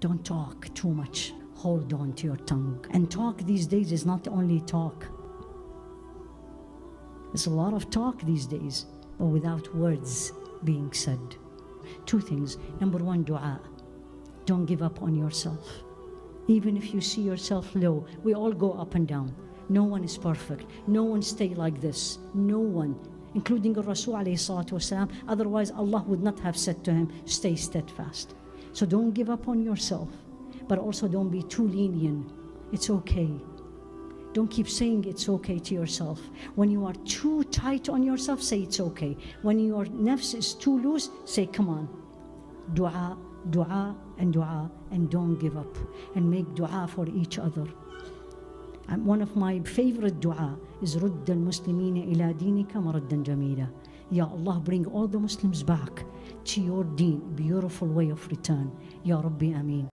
Don't talk too much. Hold on to your tongue. And talk these days is not only talk. There's a lot of talk these days, but without words being said. Two things. Number one, dua. Don't give up on yourself. Even if you see yourself low, we all go up and down. No one is perfect. No one stay like this. No one, including Rasul alayhi salatu wasalam. Otherwise, Allah would not have said to him, stay steadfast. So don't give up on yourself, but also don't be too lenient. It's okay. Don't keep saying it's okay to yourself. When you are too tight on yourself, say it's okay. When your nafs is too loose, say, come on. Dua, dua, and don't give up. And make dua for each other. And one of my favorite dua is رُدَّ الْمُسْلِمِينَ إِلَى دِينِكَ مَرَدًّا جَمِيلًا. Ya Allah, bring all the Muslims back to your deen, beautiful way of return. Ya Rabbi, Ameen.